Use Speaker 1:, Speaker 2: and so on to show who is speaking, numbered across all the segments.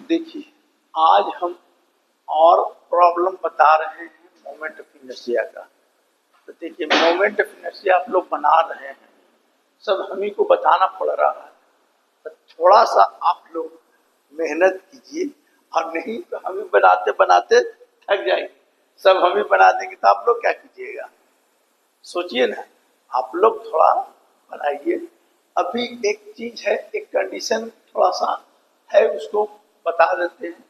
Speaker 1: देखिए, आज हम और प्रॉब्लम बता रहे हैं मोमेंट ऑफ इनर्शिया का। तो देखिए, मोमेंट ऑफ इनर्शिया आप लोग बना रहे हैं, सब हम ही को बताना पड़ रहा है। तो थोड़ा सा आप लोग मेहनत कीजिए, और नहीं तो हम ही बनाते बनाते थक जाएंगे। सब हम ही बना देंगे तो आप लोग क्या कीजिएगा? सोचिए ना, आप लोग थोड़ा बनाइए। अभी एक चीज है, एक कंडीशन थोड़ा सा है, उसको बता देते हैं।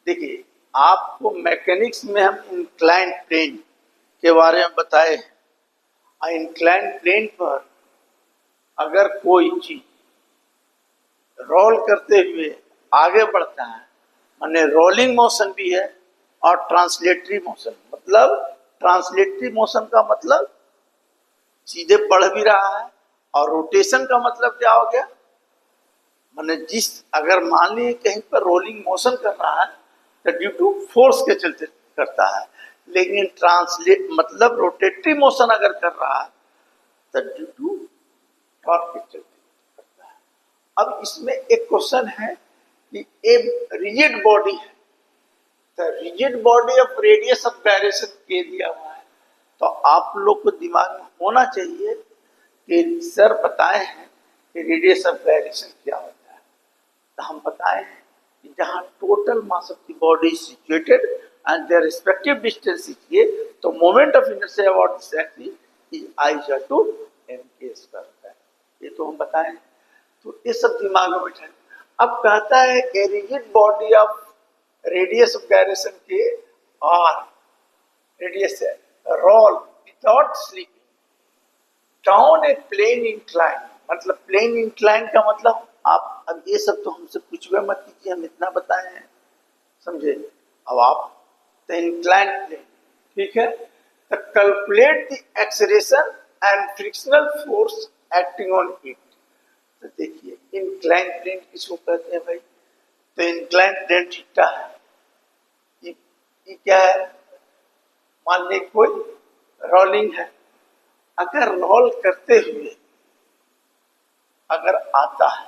Speaker 1: देखिए, आपको मैकेनिक्स में हम इंक्लाइन प्लेन के बारे में बताए हैं। इंक्लाइन प्लेन पर अगर कोई चीज रोल करते हुए आगे बढ़ता है, माने रोलिंग मोशन भी है और ट्रांसलेटरी मोशन। मतलब ट्रांसलेटरी मोशन का मतलब सीधे बढ़ भी रहा है, और रोटेशन का मतलब क्या हो गया? माने जिस अगर मान लीजिए कहीं पर रोलिंग मोशन कर रहा है तो ड्यू टू फोर्स के चलते करता है, लेकिन ट्रांसलेट मतलब रोटेटरी मोशन अगर कर रहा है तो ड्यू टू टॉर्क के चलते करता है। अब इसमें एक क्वेश्चन है कि एक रिजिड बॉडी है, तो rigid body of radius of gyration के दिया हुआ है। तो आप लोग को दिमाग में होना चाहिए कि सर बताए हैं कि रेडियस ऑफ गायरेशन क्या होता है। तो हम बताए हैं कि जहाँ total mass of the body is situated and their respective distance is ये, तो moment of inertia about this axis is I equal to mk square है। ये तो हम बताए हैं, तो ये सब दिमाग में बैठा है। अब कहता है a rigid body of radius of gyration K और radius roll without slipping down a plane incline. मतलब प्लेन इंक्लाइन का मतलब आप अब ये सब तो हमसे कुछ भी मत कीजिए, हम इतना बताए हैं, समझे? अब आप द इंक्लाइन प्लेन, ठीक है, तो calculate the acceleration and frictional force acting on it. तो देखिए, इंक्लाइन प्लेन किसको कहते हैं भाई? तो इंक्लाइन प्लेन थीटा है। ये क्या है? मान ली कोई रोलिंग है, अगर रोल करते हुए अगर आता है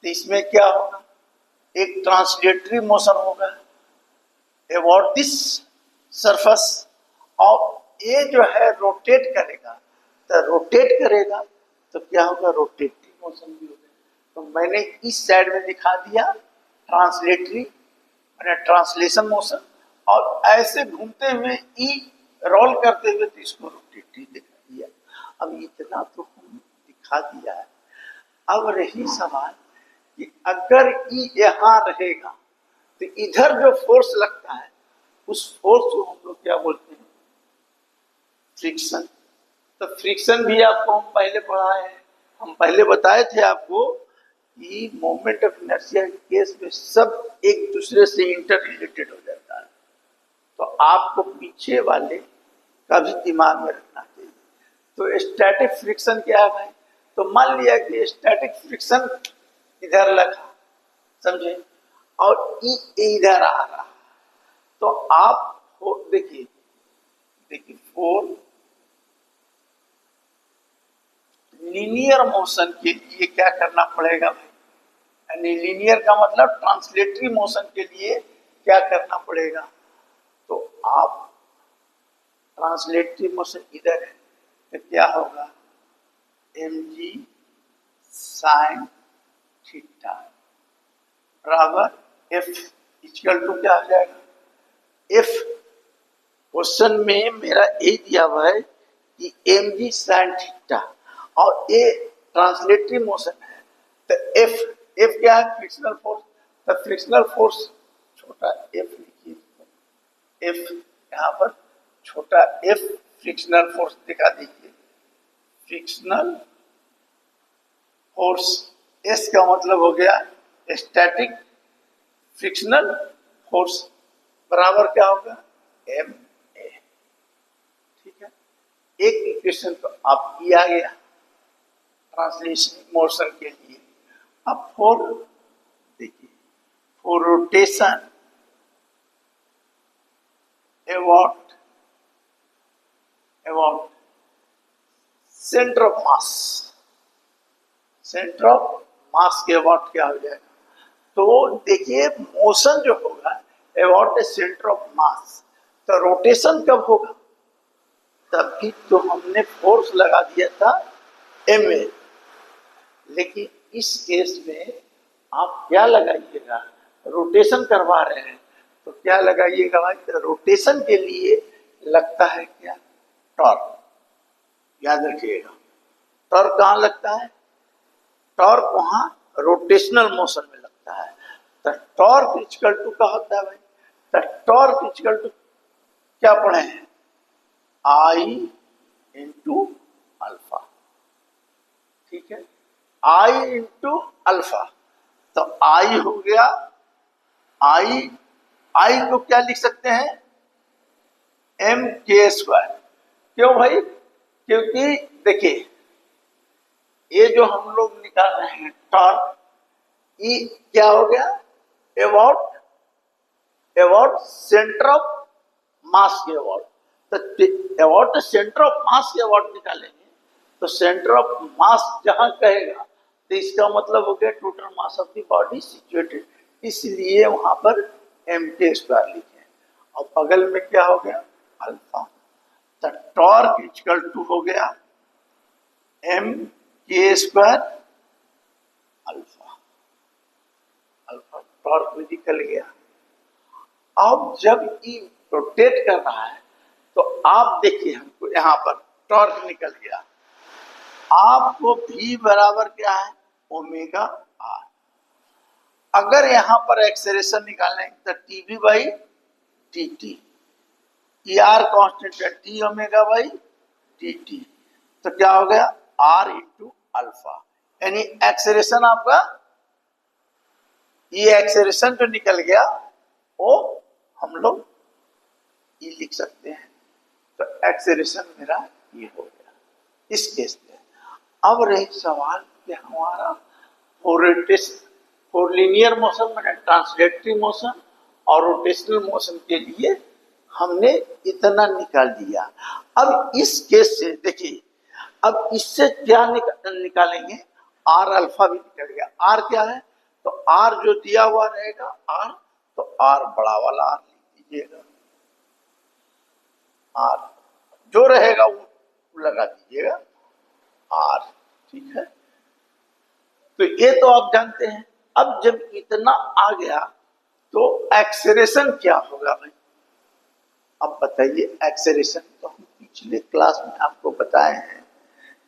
Speaker 1: तो इसमें क्या होगा? एक ट्रांसलेटरी मोशन होगा अबाउट दिस सरफेस, और ये जो है रोटेट करेगा। तो रोटेट करेगा तो क्या होगा? रोटेटरी मोशन भी होगा। तो मैंने इस साइड में दिखा दिया ट्रांसलेटरी मैंने ट्रांसलेशन मोशन, और ऐसे घूमते हुए ई रोल करते हुए तो इसको रोटेटरी दिखा दिया। अब इतना तो हम दिखा दिया है। अब रही सवाल कि अगर ई यहाँ रहेगा तो इधर जो फोर्स लगता है उस फोर्स को हम लोग क्या बोलते हैं? फ्रिक्शन। तो फ्रिक्शन भी आपको हम पहले पढ़ाए हैं, हम पहले बताए थे आपको कि मोमेंट ऑफ इनर्शिया के केस में सब एक दूसरे से इंटर रिलेटेड हो जाता है। तो आपको पीछे वाले का भी दिमाग में रखना चाहिए। तो स्टैटिक फ्रिक्शन क्या है भाई? तो मान लिया कि स्टैटिक फ्रिक्शन इधर लगा, समझे, और ई इधर आ रहा, तो आप देखिए देखिए फोर लीनियर मोशन के लिए क्या करना पड़ेगा भाई? यानी लीनियर का मतलब ट्रांसलेटरी मोशन के लिए क्या करना पड़ेगा? तो आप ट्रांसलेटरी मोशन इधर है तो क्या होगा? mg साइन थीटा बराबर f इक्वल टू क्या आ जाएगा? f क्वेश्चन में मेरा ये दिया हुआ है कि mg साइन थीटा, और ये ट्रांसलेटरी मोशन है। तो f क्या है? Frictional force. तो फ्रिक्शनल फोर्स छोटा f लिखिए, f यहाँ पर छोटा f फ्रिक्शनल फोर्स दिखा दीजिए। फ्रिक्शनल फोर्स S का मतलब हो गया स्टैटिक फ्रिक्शनल फोर्स बराबर क्या होगा? ma। ठीक है, एक इक्वेशन तो आप किया गया ट्रांसलेशन मोशन के लिए। अब फॉर देखिए, for rotation about centre of mass, centre of mass के अबाउट क्या हो जाएगा? तो देखिए मोशन जो होगा about the centre of mass, तो रोटेशन कब होगा, तभी तो हमने फोर्स लगा दिया था एम ए। लेकिन इस केस में आप क्या लगाइएगा, रोटेशन करवा रहे हैं तो क्या लगाइएगा भाई, तो रोटेशन के लिए लगता है क्या, टॉर्क। याद रखिएगा टॉर्क कहाँ लगता है, टॉर्क वहां रोटेशनल मोशन में लगता है। तो टॉर्क इक्वल टू क्या होता है भाई, तो टॉर्क इक्वल टू क्या पढ़े हैं, आई इंटू अल्फा। ठीक है, आई इंटू अल्फा, तो आई हो गया, आई को क्या लिख सकते हैं, एम के स्क्वायर। क्यों भाई, क्योंकि देखिए ये जो हम लोग निकाल रहे हैं टॉर्क, ये क्या हो गया, अबाउट सेंटर ऑफ मास के अबाउट। तो अबाउट सेंटर ऑफ मास के अबाउट निकालेंगे तो सेंटर ऑफ मास जहां कहेगा तो इसका मतलब हो गया total mass of the body situated, इसलिए वहां पर एम के स्क्वायर लिखे। और बगल में क्या हो गया, अल्फा। तो टॉर्क इक्वल टू हो गया एम के स्क्वायर अल्फा। अल्फा टॉर्क में निकल गया। अब जब ये रोटेट कर रहा है तो आप देखिए हमको यहां पर टॉर्क निकल गया, आपको भी बराबर क्या है, ओमेगा आर। अगर यहां पर एक्सेलरेशन निकालेंगे तो T V by T T, ई आर कॉन्स्टेंट है, T omega by T T, तो क्या हो गया आर इंटू अल्फा। यानी एक्सेलरेशन आपका, ये एक्सेलरेशन जो निकल गया वो हम लोग ये लिख सकते हैं। तो एक्सेलरेशन मेरा ये हो गया इस केस में। अब रही सवाल कि हमारा फॉर लीनियर मोशन मैंने ट्रांसलेटरी मोशन और रोटेशनल मोशन के लिए हमने इतना निकाल दिया। अब इस केस से देखिए, अब इससे क्या निकालेंगे, आर अल्फा भी निकल गया। आर क्या है, तो आर जो दिया हुआ रहेगा आर, तो आर बड़ा वाला आर लिख दीजिएगा, आर जो रहेगा वो लगा दीजिएगा आर। ठीक है, तो ये तो आप जानते हैं। अब जब इतना आ गया तो एक्सेलरेशन क्या होगा भाई, अब बताइए। एक्सेलरेशन तो हम पिछले क्लास में आपको बताए हैं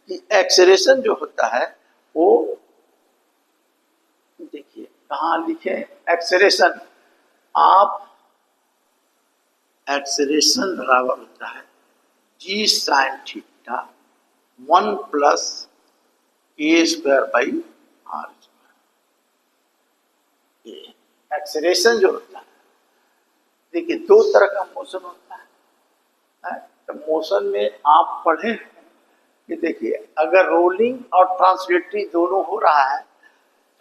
Speaker 1: कि एक्सेलरेशन जो होता है वो देखिए कहाँ लिखे, एक्सेलरेशन, आप एक्सेलरेशन बराबर होता है G sine theta 1 plus A square by R square. ये एक्सेलरेशन जो होता है, देखिए दो तरह का मोशन होता है। तो मोशन में आप पढ़े हैं कि देखिए अगर रोलिंग और ट्रांसलेटरी दोनों हो रहा है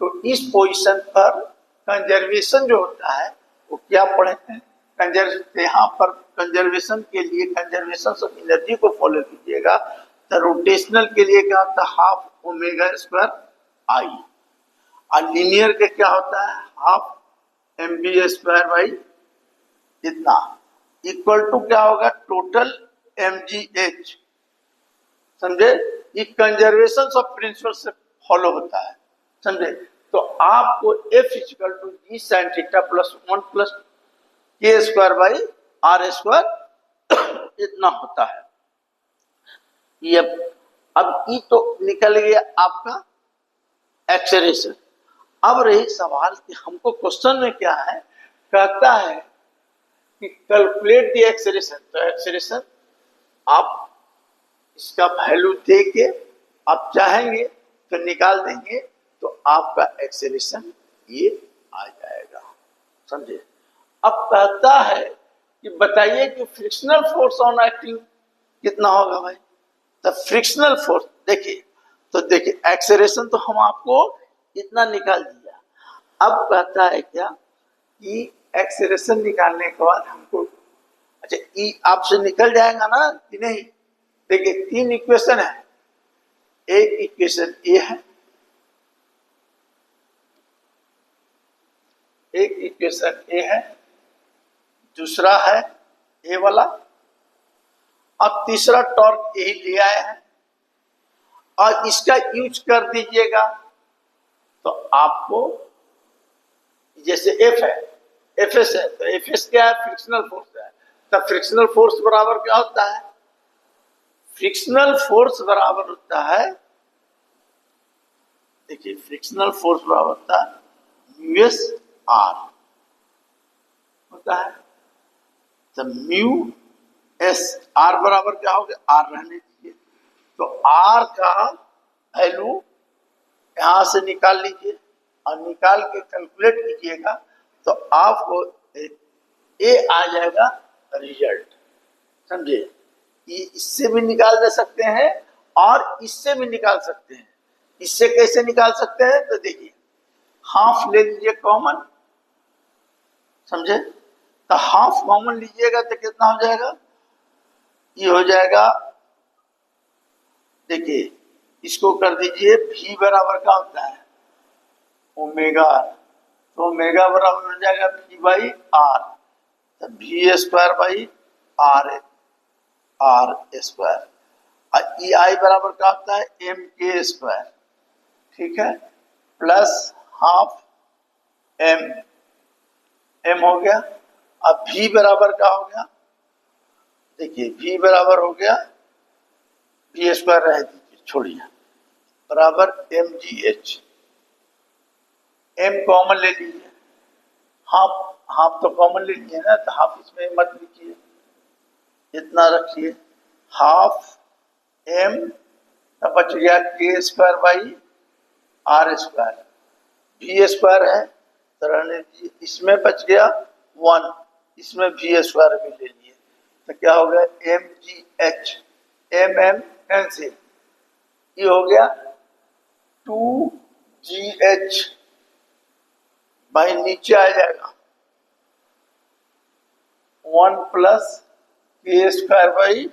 Speaker 1: तो इस पोजीशन पर कंजर्वेशन जो होता है वो क्या पढ़े हैं, यहाँ पर कंजर्वेशन के लिए कंजर्वेशन ऑफ एनर्जी को फॉलो कीजिएगा। तो रोटेशनल के लिए क्या होता है, हाफ ओमेगा स्क्वायर आई, और लीनियर के क्या होता है, half M B square by इतना, इक्वल टू क्या होगा, टोटल एम जी एच। समझे, ये कंजर्वेशन ऑफ प्रिंसिपल से फॉलो होता है, समझे। तो आपको F equal to G sine theta plus 1 plus K square by R square इतना होता है। ये अब ई तो निकल गया आपका एक्सेलरेशन। अब रही सवाल कि हमको क्वेश्चन में क्या है, कहता है कि कैलकुलेट द एक्सेलरेशन। तो एक्सेलरेशन आप इसका वैल्यू दे के आप चाहेंगे तो निकाल देंगे, तो आपका एक्सेलरेशन ये आ जाएगा, समझे। अब कहता है कि बताइए कि फ्रिक्शनल फोर्स ऑन एक्टिंग कितना होगा भाई। तो फ्रिक्शनल फोर्स देखिए, तो देखिए एक्सेलरेशन तो हम आपको इतना निकाल दिया। अब कहता है क्या कि एक्सेलरेशन निकालने के बाद हमको, अच्छा ई आपसे निकल जाएगा ना कि नहीं। देखिए 3 इक्वेशन है, एक इक्वेशन ए है, एक इक्वेशन ए है, दूसरा है ए वाला, अब तीसरा टॉर्क यही ले आए हैं और इसका यूज कर दीजिएगा तो आपको जैसे एफ है, एफ एस है, तो एफ एस क्या है? फ्रिक्शनल फोर्स है। तब फ्रिक्शनल फोर्स बराबर क्या होता है? फ्रिक्शनल फोर्स बराबर होता है, देखिए फ्रिक्शनल फोर्स बराबर होता है यूएस आर होता है। तो म्यू एस आर बराबर क्या हो गया? आर रहने दीजिए। तो आर का वैल्यू यहां से निकाल लीजिए और निकाल के कैलकुलेट कीजिएगा तो आपको ए आ जाएगा रिजल्ट। समझे? ये इससे भी निकाल दे सकते हैं और इससे भी निकाल सकते हैं। इससे कैसे निकाल सकते हैं? तो देखिए हाफ ले लीजिए कॉमन, समझे? तो हाफ कॉमन लीजिएगा तो कितना हो जाएगा? ये हो जाएगा, देखिए इसको कर दीजिए, v बराबर क्या होता है? ओमेगा। तो ओमेगा बराबर हो जाएगा v बाई आर, तो v square by R square. और ई आई बराबर क्या होता है? एम के स्क्वायर, ठीक है, प्लस हाफ एम हो गया। अब v बराबर क्या हो गया? देखिए v बराबर हो गया, v स्क्वायर रह दीजिए, छोड़िए, बराबर M G H. M common ले लीजिए, हाफ हाफ तो कॉमन ले लीजिए ना, तो हाफ इसमें मत लिखिए, इतना रखिए, हाफ एम तो बच गया K square by R square. V square है तो रहने दीजिए, इसमें बच गया 1, इसमें वी स्क्वायर भी ले लिए तो क्या हो गया? M G H, M M cancel, ये हो गया 2 जी एच बाई नीचे आ जाएगा 1 plus K square by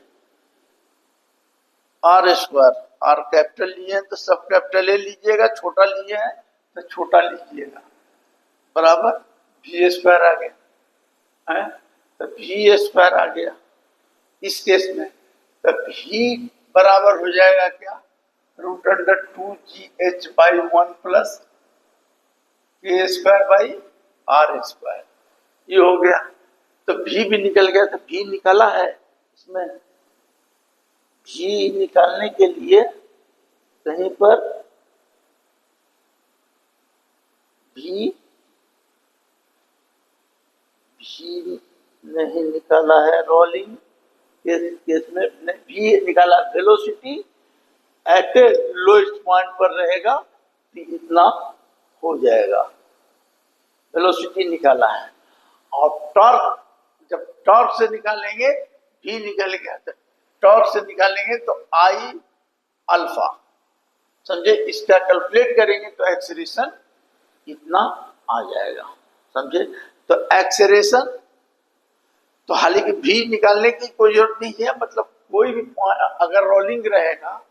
Speaker 1: R square. R capital लिए हैं तो सब कैपिटल ले लीजिएगा, छोटा लिए हैं तो छोटा लीजिएगा, बराबर वी स्क्वायर आ गया है। तो वी स्क्वायर आ गया इस केस में, तो वी बराबर हो जाएगा क्या? Root under 2 G H by 1 plus K square by R square, ये हो गया। तो भी निकल गया, तो भी निकाला है इसमें। भी निकालने के लिए कहीं पर भी नहीं निकाला है, रोलिंग केस में भी निकाला। Velocity at A lowest point पर रहेगा तो इतना हो जाएगा, वेलोसिटी निकाला है। और टॉर्क, जब टॉर्क से निकालेंगे भी निकल गया, तो टॉर्क से निकालेंगे तो आई अल्फा, समझे? इसका कैलकुलेट करेंगे तो एक्सेलरेशन इतना आ जाएगा, समझे? तो एक्सेलरेशन तो हालांकि भी निकालने की कोई जरूरत नहीं है, मतलब कोई भी अगर रोलिंग रहेगा,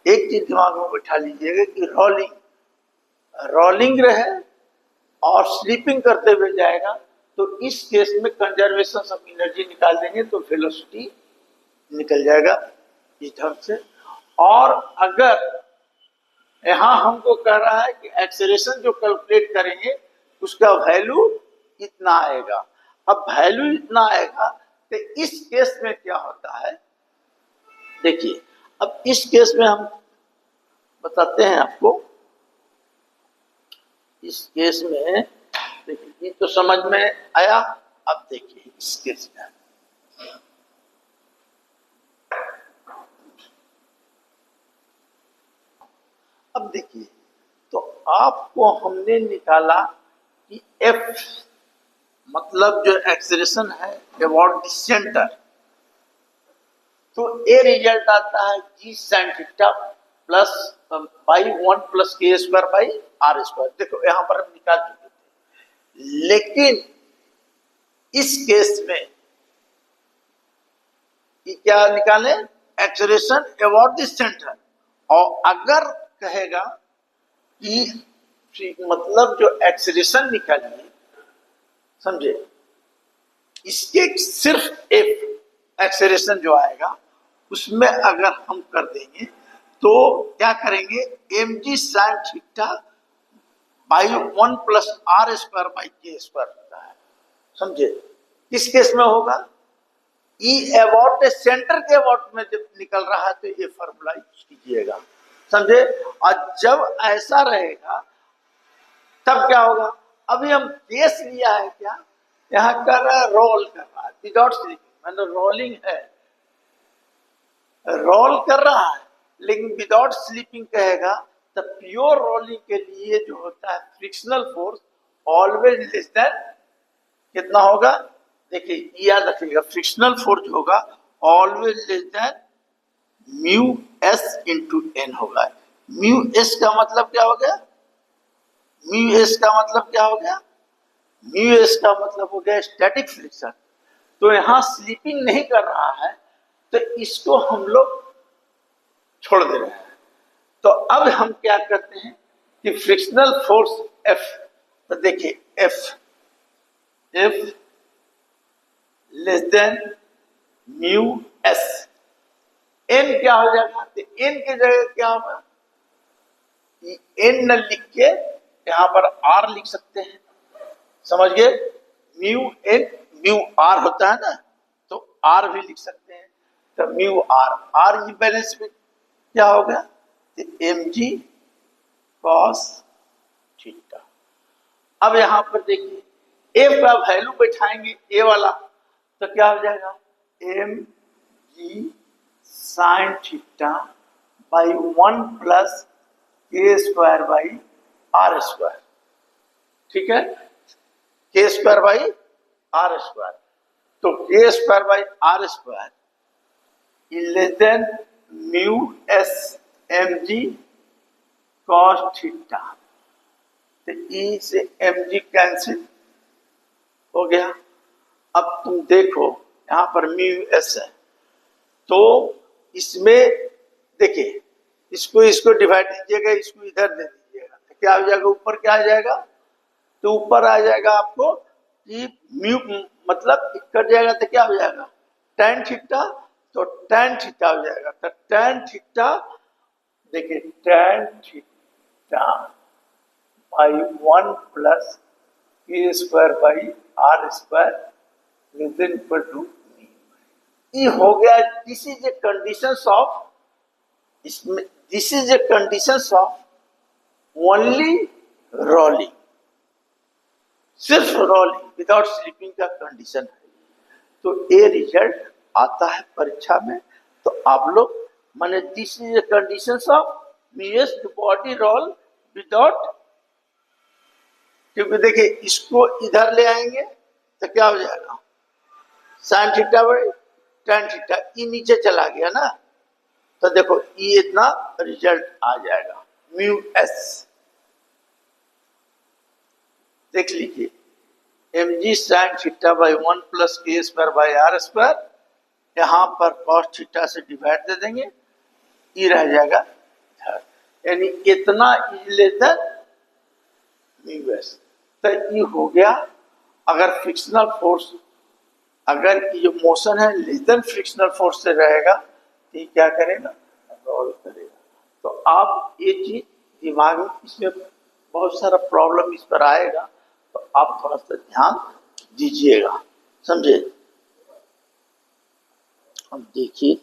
Speaker 1: एक चीज दिमाग में बैठा लीजिएगा कि रोलिंग रहे और स्लीपिंग करते हुए जाएगा तो इस केस में कंजर्वेशन ऑफ एनर्जी निकाल देंगे तो वेलोसिटी निकल जाएगा इस ढंग से। और अगर यहां हमको कह रहा है कि एक्सेलरेशन जो कैलकुलेट करेंगे उसका वैल्यू इतना आएगा, अब वैल्यू इतना आएगा तो इस केस में क्या होता है? देखिए अब इस केस में हम बताते हैं आपको। इस केस में देखिए, ये तो समझ में आया। अब देखिए इस केस में अब देखिए, तो आपको हमने निकाला कि F मतलब जो एक्सेलरेशन है अबाउट द सेंटर, तो ए रिजल्ट आता है G sine theta plus by 1 plus K square by R square. देखो यहां पर हम निकाल चुके थे, लेकिन इस केस में ये क्या निकाले? Acceleration about the centre. और अगर कहेगा कि मतलब जो एक्सेलरेशन निकालिए समझे। इसके सिर्फ एक एक्सेलरेशन जो आएगा उसमें अगर हम कर देंगे तो क्या करेंगे, mg sin theta by 1 plus R square by K square होता है, समझे। किस केस में होगा, ई अबाउट सेंटर के अबाउट में जब निकल रहा है तो ये फॉर्मूला यूज कीजिएगा, समझे। और जब ऐसा रहेगा तब क्या होगा, अभी हम केस लिया है क्या, यहाँ कर रहा है रोल कर रहा है विदाउट स्लिपिंग, मतलब रोलिंग है, रोल कर रहा है लेकिन विदाउट स्लिपिंग कहेगा तो प्योर रोलिंग के लिए जो होता है frictional force always less than कितना होगा, देखिए याद रखिएगा, फ्रिक्शनल फोर्स होगा always less than mu S into N होगा। म्यू एस का मतलब क्या हो गया, म्यू एस का मतलब क्या हो गया, म्यू एस का मतलब हो गया स्टैटिक फ्रिक्शन। तो यहां स्लीपिंग नहीं कर रहा है तो इसको हम लोग छोड़ दे रहे हैं। तो अब हम क्या करते हैं कि फ्रिक्शनल फोर्स एफ, तो देखिए F less than mu S, N क्या हो जाएगा, तो एन की जगह क्या होगा, एन न लिख के यहां पर आर लिख सकते हैं, समझ गए। म्यू एन म्यू आर होता है ना, तो आर भी लिख सकते हैं, तो म्यू आर, आर ये बैलेंस में क्या हो गया, तो एम जी कॉस थीटा। अब यहां पर देखिए एफ का वैल्यू बैठाएंगे ए वाला तो क्या हो जाएगा, M G sine theta by 1 plus K square by R square, ठीक है, K square by R square. तो K square by R square less than mu S M G cos theta, तो ई से एम जी कैंसिल हो गया। अब तुम देखो यहां पर म्यू एस है तो इसमें देखिए इसको डिवाइड दीजिएगा, इसको इधर दे दीजिएगा तो क्या हो जाएगा, ऊपर क्या आ जाएगा, तो ऊपर आ जाएगा आपको कि म्यू मतलब कट जाएगा तो क्या हो जाएगा tan थीटा, तो tan थीटा हो जाएगा, तो tan थीटा देखिए tan theta by 1 plus K square by R square less than equal to, ये हो गया, this is a conditions of, इसमें this is a conditions of only rolling, सिर्फ रोलिंग विदाउट स्लीपिंग का कंडीशन है। तो ये रिजल्ट आता है परीक्षा में, तो आप लोग माने this is a conditions of mu s body roll without, क्योंकि देखिए इसको इधर ले आएंगे तो क्या हो जाएगा, sine theta by tan theta, ई नीचे चला गया ना, तो देखो ये इतना रिजल्ट आ जाएगा म्यू एस, देख लीजिए M G sine theta by 1 plus K square by R square, यहां पर कॉस थीटा से डिवाइड दे देंगे, ये रह जाएगा, यानी इतना लेकर म्यू एस, तो ये हो गया। अगर फ्रिक्शनल फोर्स, अगर ये मोशन है लेस देन फ्रिक्शनल फोर्स से रहेगा तो ये क्या करेगा, रोल करेगा। तो आप ये चीज दिमाग में, इसमें बहुत सारा प्रॉब्लम इस पर आएगा तो आप थोड़ा सा ध्यान दीजिएगा, समझे। अब देखिए